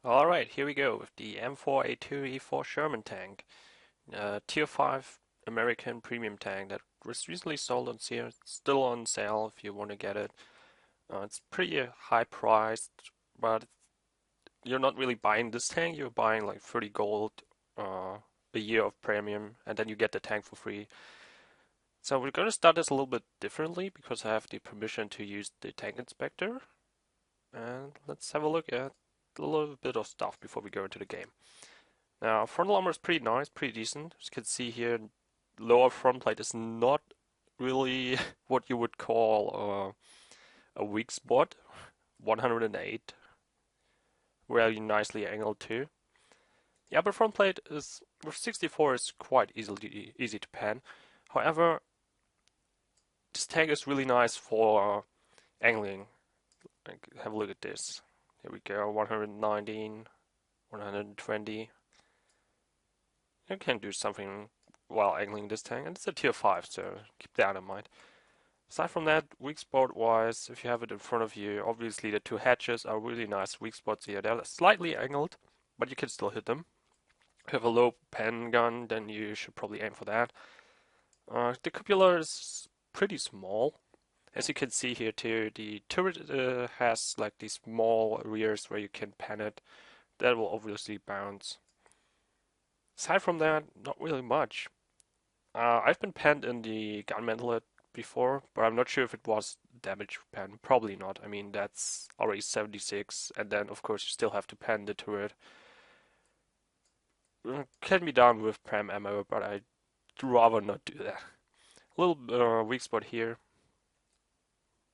Alright, here we go with the M4A2E4 Sherman tank. Tier 5 American premium tank that was recently sold on sale, still on sale if you want to get it. It's pretty high priced, but you're not really buying this tank, you're buying like 30 gold, a year of premium, and then you get the tank for free. So we're going to start this a little bit differently because I have the permission to use the tank inspector. And let's have a look at a little bit of stuff before we go into the game. Now, frontal armor is pretty nice, pretty decent. As you can see here, lower front plate is not really what you would call a weak spot. 108, really nicely angled too. The upper front plate is with 64 is quite easy to pan. However, this tank is really nice for angling. Like, have a look at this. Here we go, 119, 120. You can do something while angling this tank, and it's a tier 5, so keep that in mind. Aside from that, weak spot wise, if you have it in front of you, obviously the two hatches are really nice weak spots here. They're slightly angled, but you can still hit them. If you have a low pen gun, then you should probably aim for that. The cupola is pretty small. As you can see here too, the turret has like these small rears where you can pan it. That will obviously bounce. Aside from that, not really much. I've been panned in the gun mantlet before, but I'm not sure if it was damage pan. Probably not. I mean, that's already 76, and then of course you still have to pan the turret. Can be done with pram ammo, but I'd rather not do that. A little weak spot here.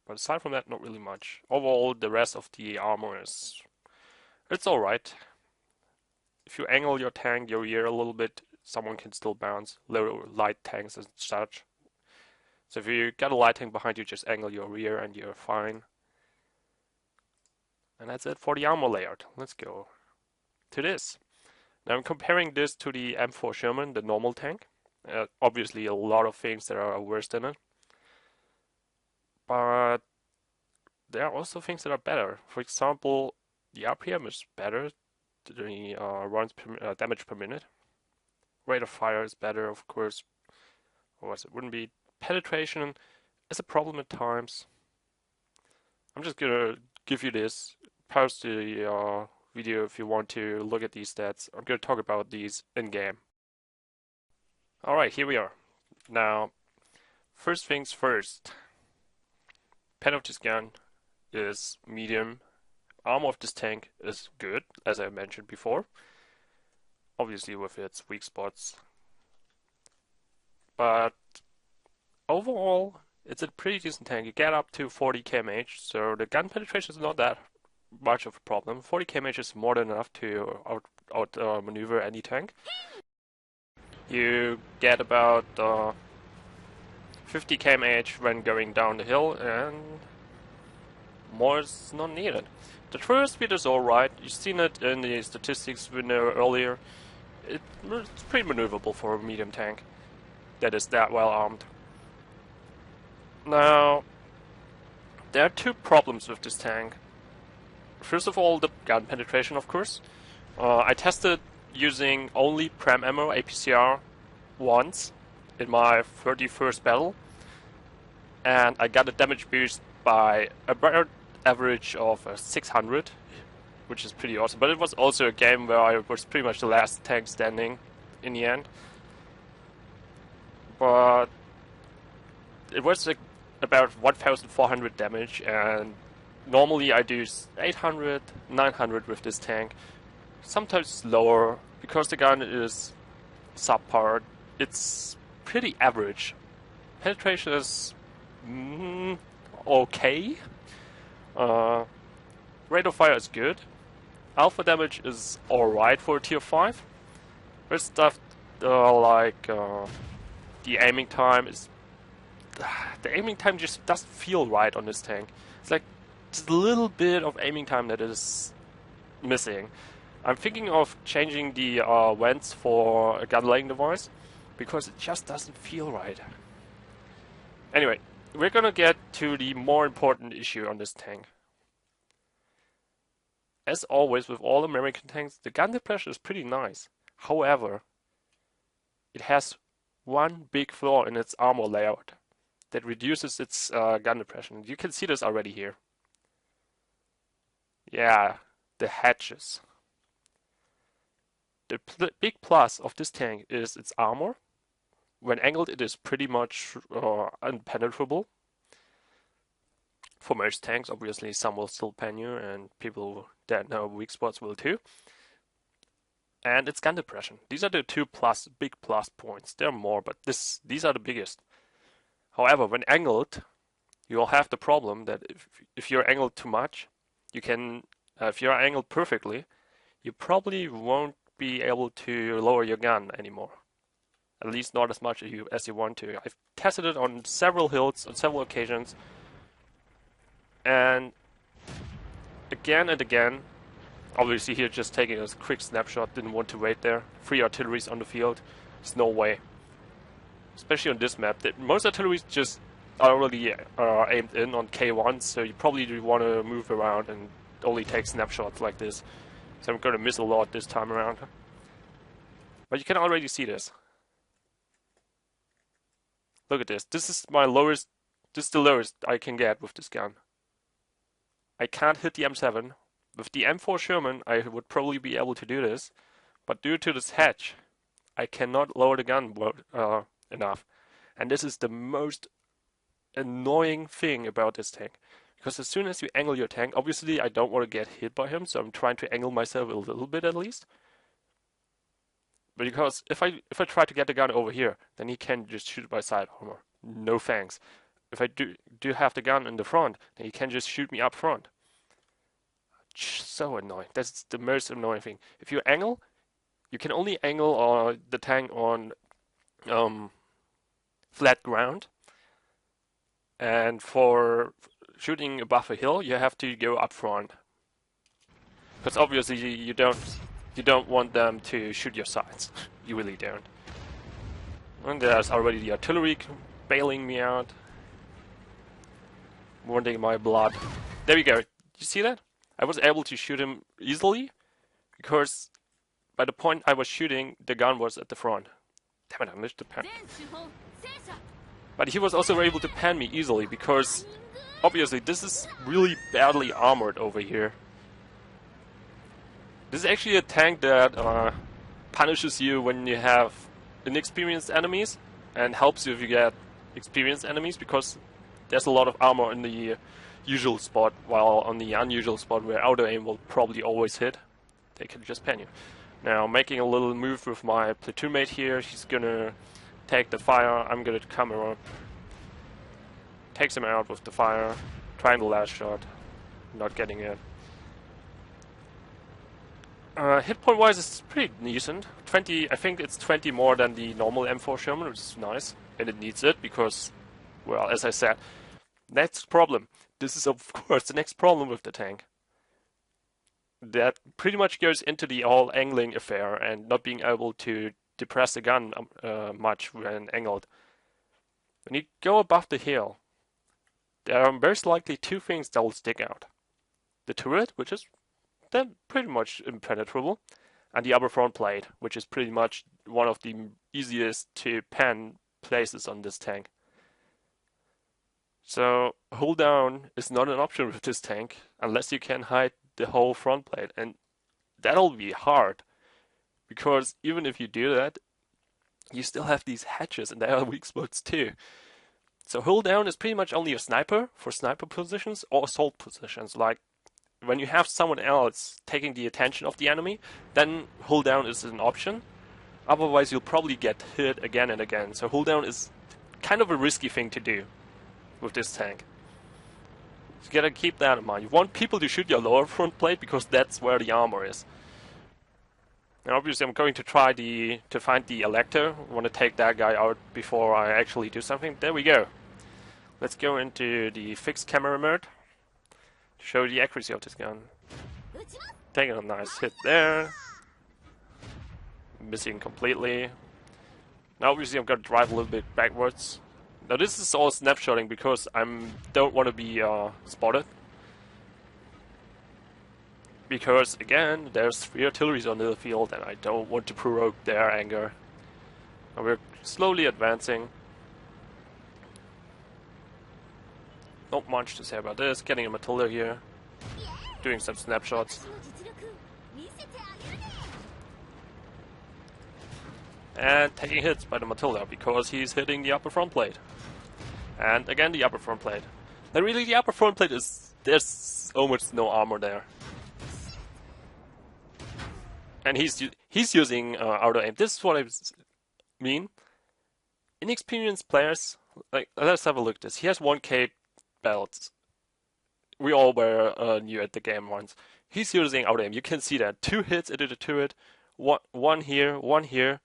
But aside from that, not really much. Overall, the rest of the armor it's alright. If you angle your tank, your rear a little bit, someone can still bounce. Low light tanks and such. So if you got a light tank behind you, just angle your rear and you're fine. And that's it for the armor layout. Let's go to this. Now I'm comparing this to the M4 Sherman, the normal tank. Obviously a lot of things that are worse than it. But there are also things that are better. For example, the RPM is better. The damage per minute. Rate of fire is better, of course. Otherwise it wouldn't be. Penetration is a problem at times. I'm just gonna give you this. Pause the video if you want to look at these stats. I'm gonna talk about these in game. Alright, here we are. Now, first things first. Pen of this gun is medium. Armor of this tank is good, as I mentioned before. Obviously with its weak spots. But overall, it's a pretty decent tank. You get up to 40 kmh, so the gun penetration is not that much of a problem. 40 kmh is more than enough to outmaneuver any tank. You get about 50 kmh when going down the hill, and more is not needed. The trigger speed is alright. You've seen it in the statistics window earlier. It's pretty maneuverable for a medium tank that is that well armed. Now, there are two problems with this tank. First of all, the gun penetration, of course. I tested using only pram ammo APCR once in my 31st battle, and I got a damage boost by about average of 600, which is pretty awesome. But it was also a game where I was pretty much the last tank standing in the end. But it was like about 1400 damage, and normally I do 800, 900 with this tank. Sometimes lower, because the gun is subpar. It's pretty average. Penetration is okay. Rate of fire is good. Alpha damage is alright for a tier 5. There's stuff like the aiming time is... The aiming time just doesn't feel right on this tank. It's like just a little bit of aiming time that is missing. I'm thinking of changing the vents for a gun laying device because it just doesn't feel right. Anyway, we're gonna get to the more important issue on this tank. as always with all American tanks, the gun depression is pretty nice. However, it has one big flaw in its armor layout that reduces its gun depression. You can see this already here. Yeah, the hatches. The big plus of this tank is its armor. When angled, it is pretty much impenetrable. For most tanks, obviously, some will still pen you, and people that know weak spots will too. And its gun depression. These are the two big plus points. There are more, but these are the biggest. However, when angled, you'll have the problem that if you're angled too much, you can, if you're angled perfectly, you probably won't be able to lower your gun anymore. At least not as much as you want to. I've tested it on several hills, on several occasions, and again and again, obviously here just taking a quick snapshot, didn't want to wait there. 3 artilleries on the field, there's no way. Especially on this map, that most artilleries just are already aimed in on K1, so you probably want to move around and only take snapshots like this. So I'm going to miss a lot this time around. But you can already see this. Look at this. This is my lowest. This is the lowest I can get with this gun. I can't hit the M7. With the M4 Sherman, I would probably be able to do this. But due to this hatch, I cannot lower the gun enough. And this is the most annoying thing about this tank. Because as soon as you angle your tank, obviously I don't want to get hit by him, so I'm trying to angle myself a little bit at least. But because if I try to get the gun over here, then he can just shoot by side armor. No thanks. If I do have the gun in the front, then he can just shoot me up front. So annoying. That's the most annoying thing. If you angle, you can only angle the tank on flat ground. And for shooting above a hill, you have to go up front. Because obviously you don't want them to shoot your sides. You really don't. And there's already the artillery bailing me out. Wanting my blood. There we go. You see that? I was able to shoot him easily because by the point I was shooting, the gun was at the front. Damn it, I missed the pen. But he was also able to pan me easily because obviously this is really badly armored over here. This is actually a tank that punishes you when you have inexperienced enemies and helps you if you get experienced enemies, because there's a lot of armor in the usual spot, while on the unusual spot where auto aim will probably always hit, they can just pan you. Now, making a little move with my platoon mate here, he's gonna take the fire, I'm gonna come around, takes him out with the fire, trying the last shot, not getting it. Hit point wise, it's pretty decent. 20, I think it's 20 more than the normal M4 Sherman, which is nice, and it needs it because, well, as I said, next problem. This is of course the next problem with the tank. That pretty much goes into the whole angling affair and not being able to depress the gun much when angled. When you go above the hill, there are most likely two things that will stick out. The turret, which is then pretty much impenetrable, and the upper front plate, which is pretty much one of the easiest to pan places on this tank. So hold down is not an option with this tank unless you can hide the whole front plate, and that'll be hard because even if you do that, you still have these hatches and they are weak spots too. So hold down is pretty much only a sniper for sniper positions or assault positions. Like when you have someone else taking the attention of the enemy, then hold down is an option. Otherwise you'll probably get hit again and again. So hold down is kind of a risky thing to do with this tank. So you gotta keep that in mind. You want people to shoot your lower front plate because that's where the armor is. And obviously I'm going to try to find the elector. I want to take that guy out before I actually do something. There we go. Let's go into the fixed camera mode to show the accuracy of this gun. Taking a nice hit there. Missing completely. Now obviously I'm going to drive a little bit backwards. Now this is all snapshotting because I don't want to be spotted. Because again, there's 3 artilleries on the field and I don't want to provoke their anger. And we're slowly advancing. Not much to say about this. Getting a Matilda here. Doing some snapshots. And taking hits by the Matilda because he's hitting the upper front plate. And again the upper front plate. And really the upper front plate is... there's almost no armor there. And he's using auto aim. This is what I mean. Inexperienced players, like, let's have a look at this. He has 1k belts. We all were new at the game once. He's using auto aim. You can see that 2 hits into the turret, one here, one here.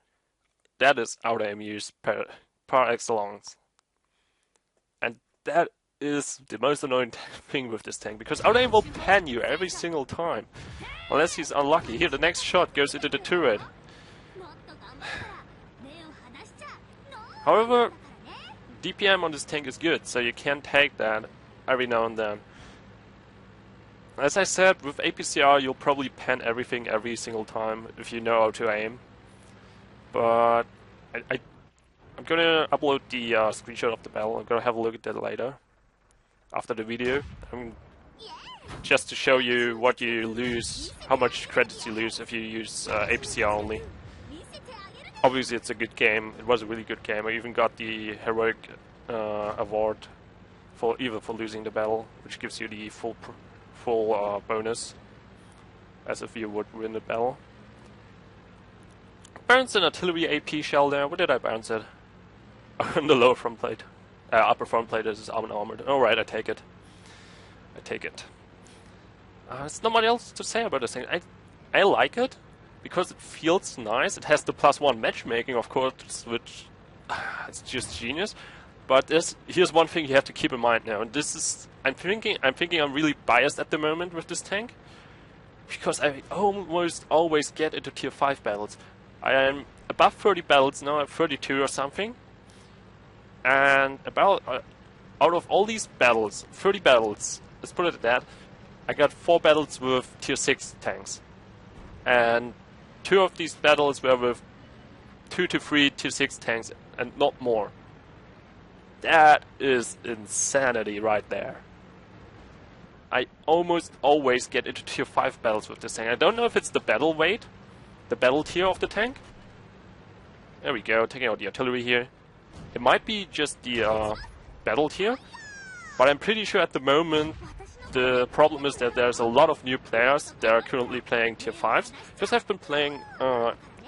That is auto aim use par excellence. And that is the most annoying thing with this tank, because auto aim will pan you every single time. Unless he's unlucky. Here, the next shot goes into the turret. However, DPM on this tank is good, so you can take that every now and then. As I said, with APCR you'll probably pan everything every single time if you know how to aim. But I'm gonna upload the screenshot of the battle. I'm gonna have a look at that later, after the video. Just to show you what you lose, how much credits you lose if you use APCR only. Obviously it's a good game, it was a really good game. I even got the heroic award for losing the battle, which gives you the full bonus, as if you would win the battle. Bounce an artillery AP shell there. Where did I bounce it? On the lower front plate. Upper front plate is armored. Alright, I take it. I take it. There's not much else to say about this thing. I like it because it feels nice. It has the +1 matchmaking, of course, which it's just genius. But here's one thing you have to keep in mind now. And this is I'm thinking I'm really biased at the moment with this tank, because I almost always get into tier 5 battles. I am above 30 battles now. I'm 32 or something. And about out of all these battles, 30 battles, let's put it at that, I got 4 battles with tier 6 tanks. And 2 of these battles were with 2 to 3 tier 6 tanks and not more. That is insanity right there. I almost always get into tier 5 battles with this tank. I don't know if it's the battle weight, the battle tier of the tank. There we go, taking out the artillery here. It might be just the battle tier, but I'm pretty sure at the moment the problem is that there's a lot of new players that are currently playing tier 5s, because I've been playing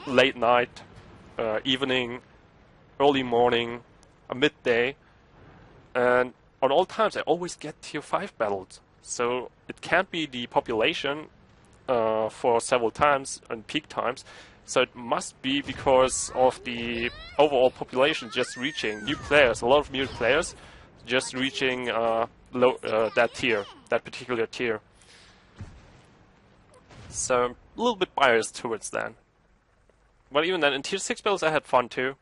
late night, evening, early morning, midday, and on all times I always get tier 5 battles. So it can't be the population for several times and peak times. So it must be because of the overall population just reaching new players, a lot of new players just reaching that tier, that particular tier. So I'm a little bit biased towards that. But even then, in tier 6 battles I had fun too.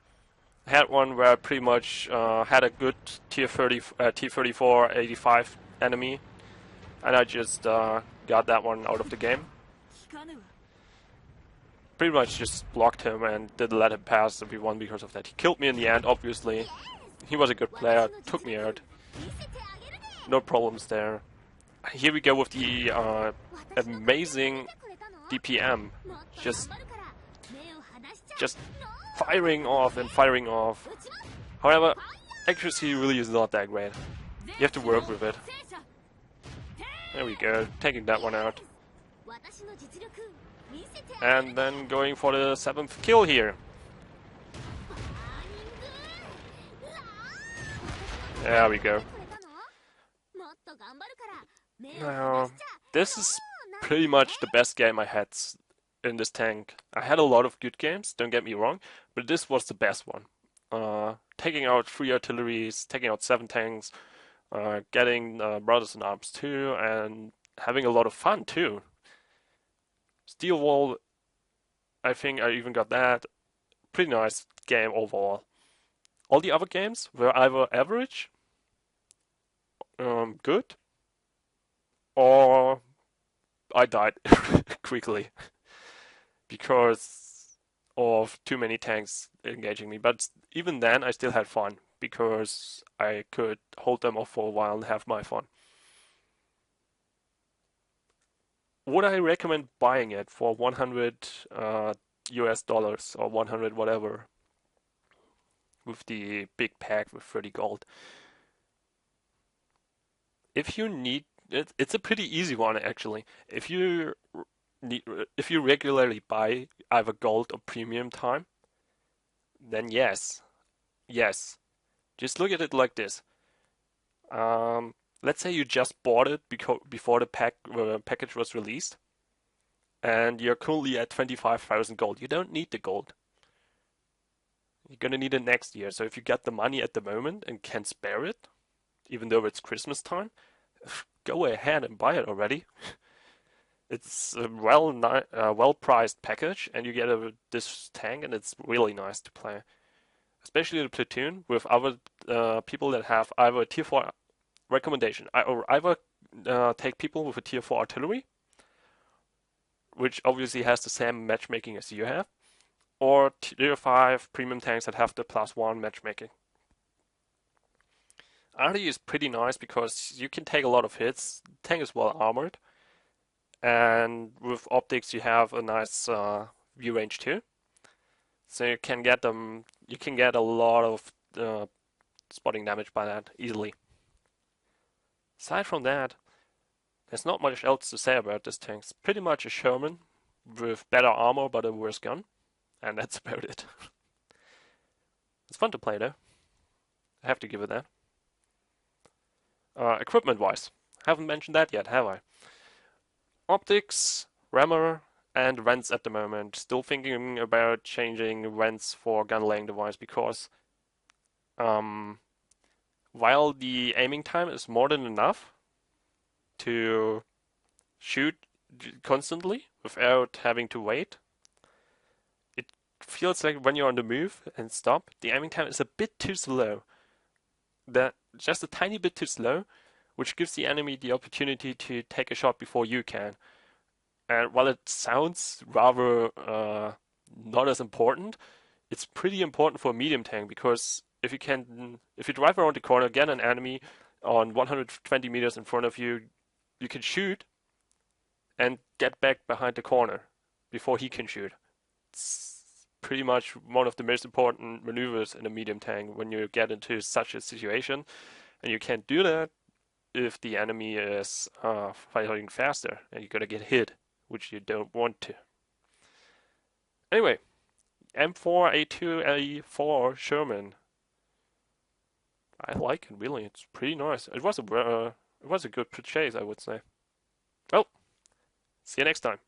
I had one where I pretty much had a good tier 34, 85 enemy, and I just got that one out of the game. Pretty much just blocked him and didn't let him pass, and we won because of that. He killed me in the end, obviously. He was a good player, took me out. No problems there. Here we go with the amazing DPM. Just firing off and firing off. However, accuracy really is not that great. You have to work with it. There we go, taking that one out. And then going for the 7th kill here. There we go. Now, this is pretty much the best game I had in this tank. I had a lot of good games, don't get me wrong, but this was the best one. Taking out 3 artilleries, taking out 7 tanks, getting Brothers in Arms too, and having a lot of fun too. Steel Wall, I think I even got that. Pretty nice game overall. All the other games were either average, good, or I died quickly because of too many tanks engaging me. But even then, I still had fun because I could hold them off for a while and have my fun. Would I recommend buying it for 100 US dollars or 100 whatever with the big pack with 30 gold? If you need it, it's a pretty easy one actually. If you regularly buy either gold or premium time, then yes, yes. Just look at it like this. Let's say you just bought it before the package was released, and you're currently at 25,000 gold. You don't need the gold. You're gonna need it next year. So if you get the money at the moment and can spare it, even though it's Christmas time, go ahead and buy it already. It's a well priced package, and you get this tank, and it's really nice to play, especially the platoon with other people that have either a tier 4 recommendation, or either take people with a tier 4 artillery, which obviously has the same matchmaking as you have, or tier 5 premium tanks that have the +1 matchmaking. Arty is pretty nice because you can take a lot of hits. The tank is well armored, and with optics you have a nice view range too. So you can get them. You can get a lot of spotting damage by that easily. Aside from that, there's not much else to say about this tank. It's pretty much a Sherman with better armor but a worse gun, and that's about it. It's fun to play though. I have to give it that. Equipment-wise, haven't mentioned that yet, have I? Optics, rammer, and vents at the moment. Still thinking about changing vents for gun laying device because while the aiming time is more than enough to shoot constantly without having to wait, it feels like when you're on the move and stop, the aiming time is a bit too slow. Just a tiny bit too slow, which gives the enemy the opportunity to take a shot before you can. And while it sounds rather not as important, it's pretty important for a medium tank because if you drive around the corner, get an enemy on 120 meters in front of you, you can shoot and get back behind the corner before he can shoot. It's pretty much one of the most important maneuvers in a medium tank when you get into such a situation, and you can't do that if the enemy is firing faster and you're gonna get hit, which you don't want to. Anyway, M4A2E4 Sherman. I like it really. It's pretty nice. It was a good purchase, I would say. Well, see you next time.